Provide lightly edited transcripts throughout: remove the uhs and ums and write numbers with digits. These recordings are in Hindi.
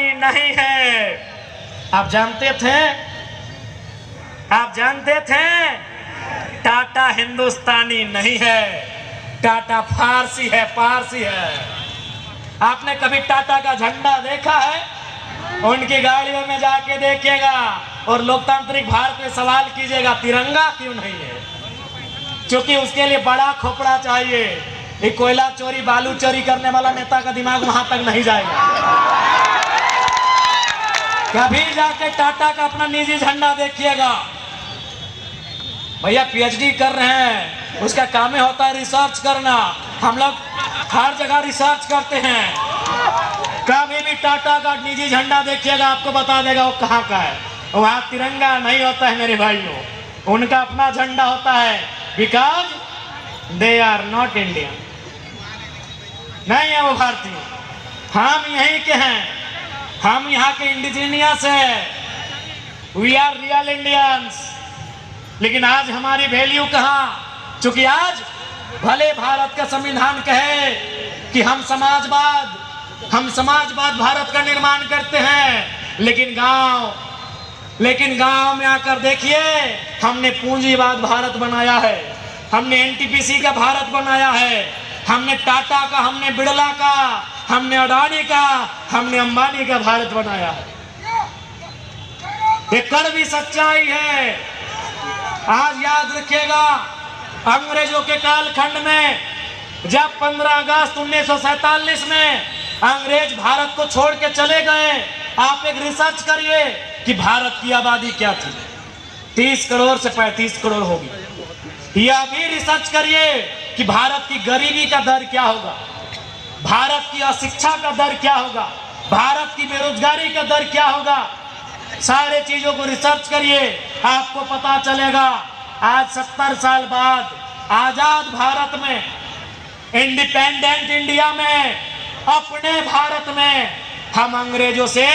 हिंदुस्तानी नहीं है। आप जानते थे टाटा हिंदुस्तानी नहीं है, टाटा फारसी है, पारसी है। आपने कभी टाटा का झंडा देखा है? उनकी गाड़ियों में जाके देखिएगा और लोकतांत्रिक भारत में सवाल कीजिएगा तिरंगा क्यों नहीं है? क्योंकि उसके लिए बड़ा खोपड़ा चाहिए। ये कोयला चोरी, बालू चोरी करने वाला नेता का दिमाग वहां तक नहीं जाएगा। कभी जाके टाटा का अपना निजी झंडा देखिएगा। भैया पीएचडी कर रहे हैं, उसका काम ही होता है रिसर्च करना। हम लोग हर जगह रिसर्च करते हैं। कभी भी टाटा का निजी झंडा देखिएगा, आपको बता देगा वो कहाँ का है। वहां तिरंगा नहीं होता है मेरे भाइयों, उनका अपना झंडा होता है। Because they are not Indian, नहीं है वो भारतीय। हम यहीं के हैं, हम यहाँ के इंडिजीनियस है, वी आर रियल इंडियंस। लेकिन आज हमारी वैल्यू कहाँ? क्योंकि आज भले भारत का संविधान कहे कि हम समाजवाद भारत का निर्माण करते हैं, लेकिन गांव में आकर देखिए, हमने पूंजीवाद भारत बनाया है, हमने एनटीपीसी का भारत बनाया है, हमने टाटा का, हमने बिड़ला का, हमने अडानी का, हमने अंबानी का भारत बनाया है। ये कड़वी सच्चाई है। आज याद रखिएगा, अंग्रेजों के कालखंड में जब 15 अगस्त 1947 में अंग्रेज भारत को छोड़ के चले गए, आप एक रिसर्च करिए कि भारत की आबादी क्या थी। 30 करोड़ से 35 करोड़ होगी। यह भी रिसर्च करिए कि भारत की गरीबी का दर क्या होगा, भारत की अशिक्षा का दर क्या होगा, भारत की बेरोजगारी का दर क्या होगा। सारे चीजों को रिसर्च करिए, आपको पता चलेगा। आज 70 साल बाद आजाद भारत में, इंडिपेंडेंट इंडिया में, अपने भारत में हम अंग्रेजों से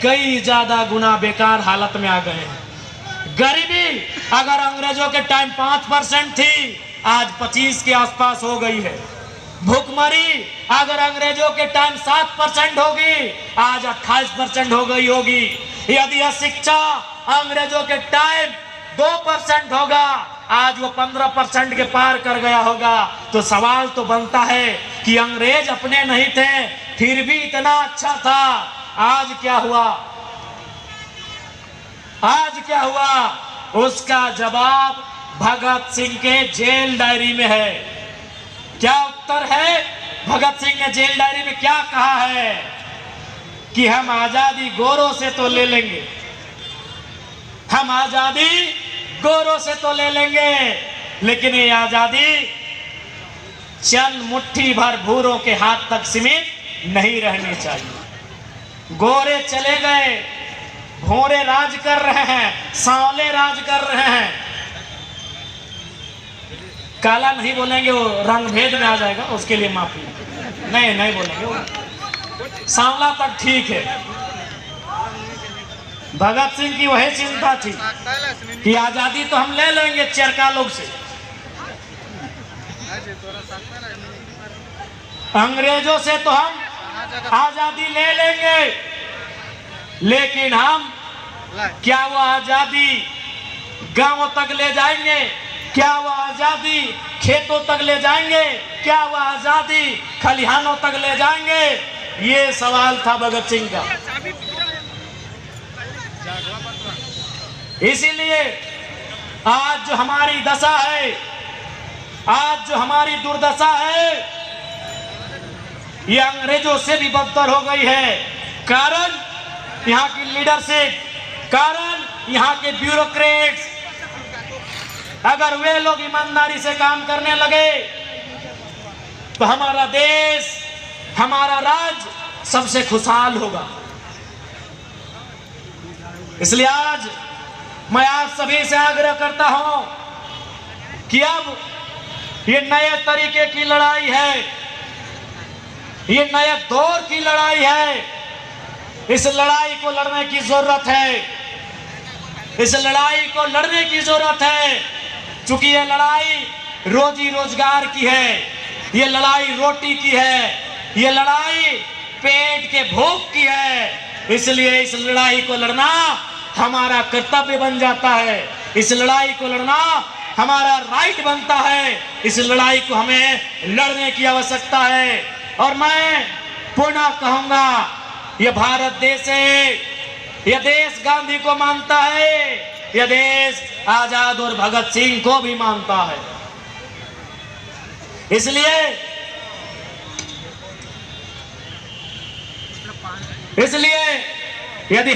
कई ज्यादा गुना बेकार हालत में आ गए हैं। गरीबी अगर अंग्रेजों के टाइम 5% थी, आज 25 के आसपास हो गई है। भूखमरी अगर अंग्रेजों के टाइम 7% होगी, आज 28% हो गई होगी। यदि शिक्षा अंग्रेजों के टाइम 2% होगा, आज वो 15% के पार कर गया होगा। तो सवाल तो बनता है कि अंग्रेज अपने नहीं थे, फिर भी इतना अच्छा था। आज क्या हुआ? उसका जवाब भगत सिंह के जेल डायरी में है। क्या उत्तर है? भगत सिंह ने जेल डायरी में क्या कहा है कि हम आजादी गोरों से तो ले लेंगे, हम आजादी गोरों से तो ले लेंगे, लेकिन ये आजादी चंद मुट्ठी भर भूरों के हाथ तक सीमित नहीं रहनी चाहिए। गोरे चले गए, भोरे राज कर रहे हैं, सांवले राज कर रहे हैं। काला नहीं बोलेंगे, वो रंग भेद में आ जाएगा, उसके लिए माफी। नहीं बोलेंगे, सांवला तक ठीक है। भगत सिंह की वही चिंता थी कि आजादी तो हम ले लेंगे चरका लोग से, अंग्रेजों से तो हम आजादी ले लेंगे, लेकिन हम क्या वो आजादी गांवों तक ले जाएंगे? क्या वो आजादी खेतों तक ले जाएंगे? क्या वो आजादी खलिहानों तक ले जाएंगे? ये सवाल था भगत सिंह का। इसीलिए आज जो हमारी दशा है, आज जो हमारी दुर्दशा है, ये अंग्रेजों से भी बदतर हो गई है। कारण यहाँ की लीडरशिप, कारण यहाँ के ब्यूरोक्रेट्स। अगर वे लोग ईमानदारी से काम करने लगे तो हमारा देश, हमारा राज्य सबसे खुशहाल होगा। इसलिए आज मैं आप सभी से आग्रह करता हूं कि अब ये नए तरीके की लड़ाई है, ये नए दौर की लड़ाई है। इस लड़ाई को लड़ने की जरूरत है, इस लड़ाई को लड़ने की जरूरत है, क्योंकि ये लड़ाई रोजी रोजगार की है, ये लड़ाई रोटी की है, ये लड़ाई पेट के भूख की है, इसलिए इस लड़ाई को लड़ना हमारा कर्तव्य बन जाता है। इस लड़ाई को लड़ना हमारा राइट बनता है। इस लड़ाई को हमें लड़ने की आवश्यकता है। और मैं पुनः कहूंगा, यह भारत देश है, यह देश गांधी को मानता है, यह देश आजाद और भगत सिंह को भी मानता है। इसलिए यदि